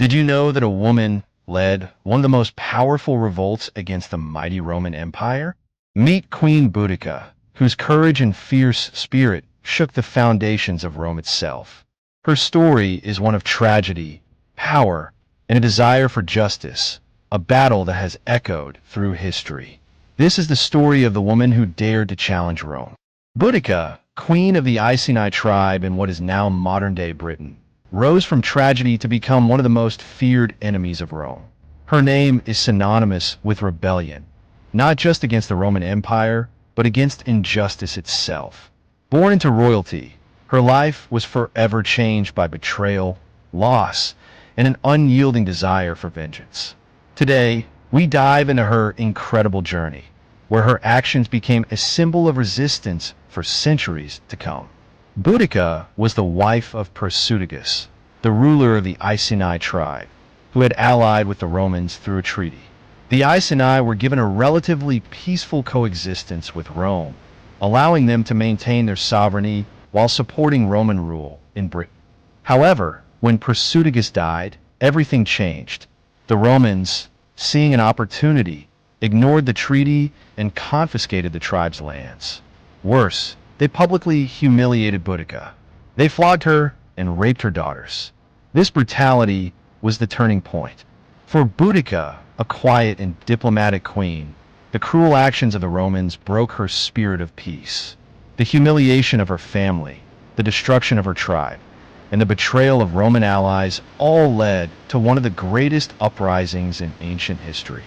Did you know that a woman led one of the most powerful revolts against the mighty Roman Empire? Meet Queen Boudica, whose courage and fierce spirit shook the foundations of Rome itself. Her story is one of tragedy, power, and a desire for justice, a battle that has echoed through history. This is the story of the woman who dared to challenge Rome. Boudica, queen of the Iceni tribe in what is now modern-day Britain, rose from tragedy to become one of the most feared enemies of Rome. Her name is synonymous with rebellion, not just against the Roman Empire, but against injustice itself. Born into royalty, her life was forever changed by betrayal, loss, and an unyielding desire for vengeance. Today, we dive into her incredible journey, where her actions became a symbol of resistance for centuries to come. Boudica was the wife of Persudigus, the ruler of the Iceni tribe, who had allied with the Romans through a treaty. The Iceni were given a relatively peaceful coexistence with Rome, allowing them to maintain their sovereignty while supporting Roman rule in Britain. However, when Persudigus died, everything changed. The Romans, seeing an opportunity, ignored the treaty and confiscated the tribe's lands. Worse, they publicly humiliated Boudica. They flogged her and raped her daughters. This brutality was the turning point. For Boudica, a quiet and diplomatic queen, the cruel actions of the Romans broke her spirit of peace. The humiliation of her family, the destruction of her tribe, and the betrayal of Roman allies all led to one of the greatest uprisings in ancient history.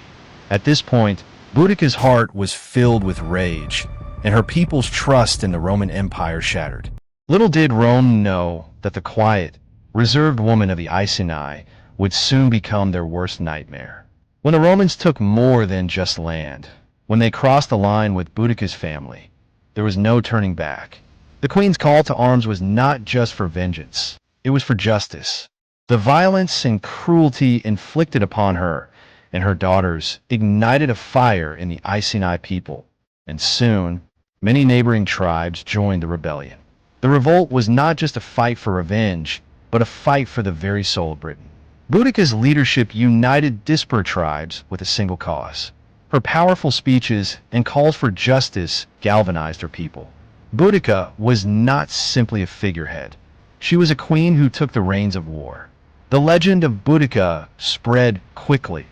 At this point, Boudica's heart was filled with rage, and her people's trust in the Roman Empire shattered. Little did Rome know that the quiet, reserved woman of the Iceni would soon become their worst nightmare. When the Romans took more than just land, when they crossed the line with Boudica's family, there was no turning back. The queen's call to arms was not just for vengeance, it was for justice. The violence and cruelty inflicted upon her and her daughters ignited a fire in the Iceni people, and soon, many neighboring tribes joined the rebellion. The revolt was not just a fight for revenge, but a fight for the very soul of Britain. Boudica's leadership united disparate tribes with a single cause. Her powerful speeches and calls for justice galvanized her people. Boudica was not simply a figurehead. She was a queen who took the reins of war. The legend of Boudica spread quickly,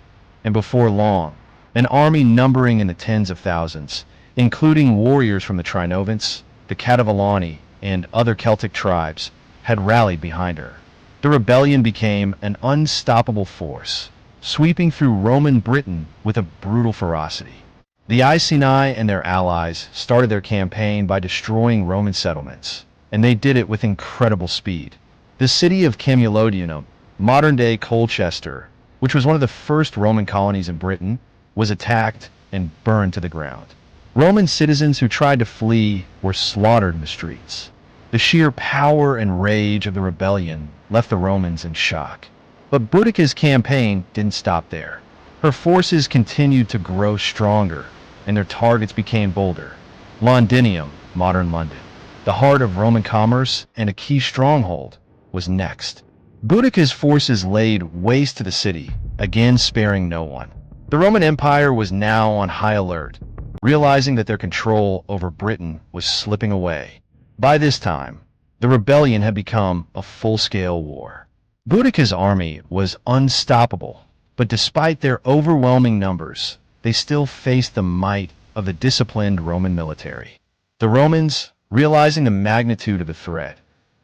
and before long, an army numbering in the tens of thousands, including warriors from the Trinovants, the Catavalani, and other Celtic tribes, had rallied behind her. The rebellion became an unstoppable force, sweeping through Roman Britain with a brutal ferocity. The Iceni and their allies started their campaign by destroying Roman settlements, and they did it with incredible speed. The city of Camulodunum, modern-day Colchester, which was one of the first Roman colonies in Britain, was attacked and burned to the ground. Roman citizens who tried to flee were slaughtered in the streets. The sheer power and rage of the rebellion left the Romans in shock. But Boudica's campaign didn't stop there. Her forces continued to grow stronger, and their targets became bolder. Londinium, modern London, the heart of Roman commerce and a key stronghold, was next. Boudica's forces laid waste to the city, again sparing no one. The Roman Empire was now on high alert, realizing that their control over Britain was slipping away. By this time, the rebellion had become a full-scale war. Boudica's army was unstoppable, but despite their overwhelming numbers, they still faced the might of the disciplined Roman military. The Romans, realizing the magnitude of the threat,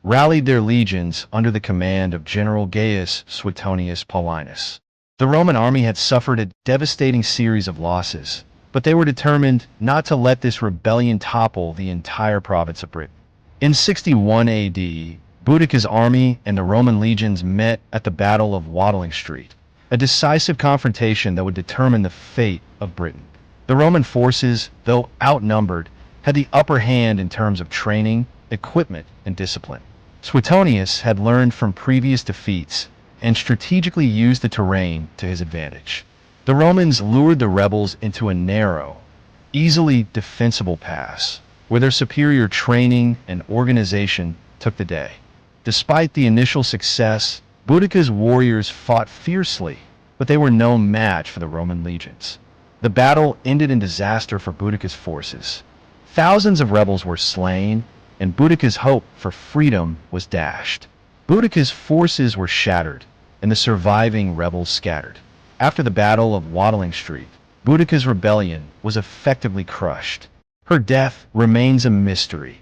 rallied their legions under the command of General Gaius Suetonius Paulinus. The Roman army had suffered a devastating series of losses, but they were determined not to let this rebellion topple the entire province of Britain. In 61 AD, Boudica's army and the Roman legions met at the Battle of Watling Street, a decisive confrontation that would determine the fate of Britain. The Roman forces, though outnumbered, had the upper hand in terms of training, equipment, and discipline. Suetonius had learned from previous defeats and strategically used the terrain to his advantage. The Romans lured the rebels into a narrow, easily defensible pass, where their superior training and organization took the day. Despite the initial success, Boudica's warriors fought fiercely, but they were no match for the Roman legions. The battle ended in disaster for Boudica's forces. Thousands of rebels were slain, and Boudica's hope for freedom was dashed. Boudica's forces were shattered, and the surviving rebels scattered. After the Battle of Watling Street, Boudica's rebellion was effectively crushed. Her death remains a mystery.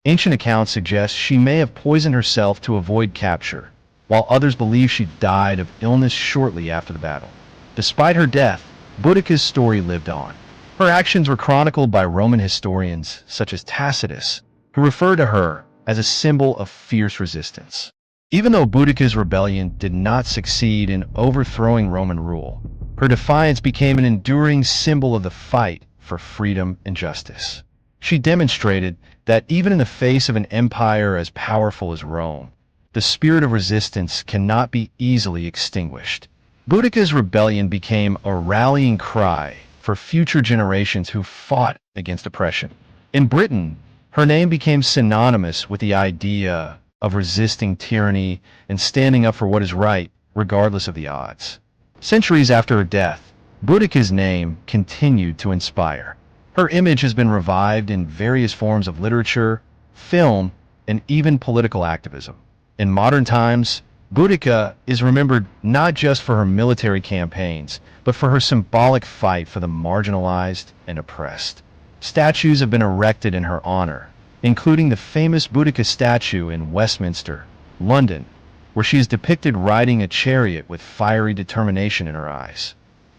Ancient accounts suggest she may have poisoned herself to avoid capture, while others believe she died of illness shortly after the battle. Despite her death, Boudica's story lived on. Her actions were chronicled by Roman historians such as Tacitus, who refer to her as a symbol of fierce resistance. Even though Boudica's rebellion did not succeed in overthrowing Roman rule, her defiance became an enduring symbol of the fight for freedom and justice. She demonstrated that even in the face of an empire as powerful as Rome, the spirit of resistance cannot be easily extinguished. Boudica's rebellion became a rallying cry for future generations who fought against oppression. In Britain, her name became synonymous with the idea of resisting tyranny and standing up for what is right, regardless of the odds. Centuries after her death, Boudica's name continued to inspire. Her image has been revived in various forms of literature, film, and even political activism. In modern times, Boudica is remembered not just for her military campaigns, but for her symbolic fight for the marginalized and oppressed. Statues have been erected in her honor, including the famous Boudica statue in Westminster, London, where she is depicted riding a chariot with fiery determination in her eyes.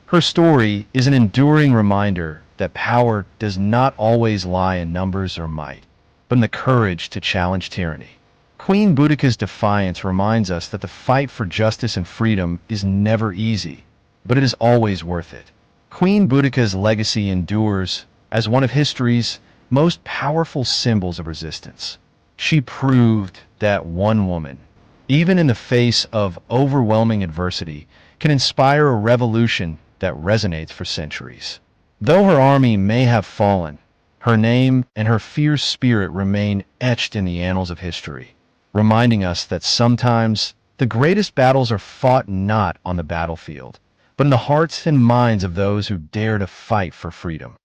Her story is an enduring reminder that power does not always lie in numbers or might, but in the courage to challenge tyranny. Queen Boudica's defiance reminds us that the fight for justice and freedom is never easy, but it is always worth it. Queen Boudica's legacy endures as one of history's most powerful symbols of resistance. She proved that one woman, even in the face of overwhelming adversity, can inspire a revolution that resonates for centuries. Though her army may have fallen, her name and her fierce spirit remain etched in the annals of history, reminding us that sometimes the greatest battles are fought not on the battlefield, but in the hearts and minds of those who dare to fight for freedom.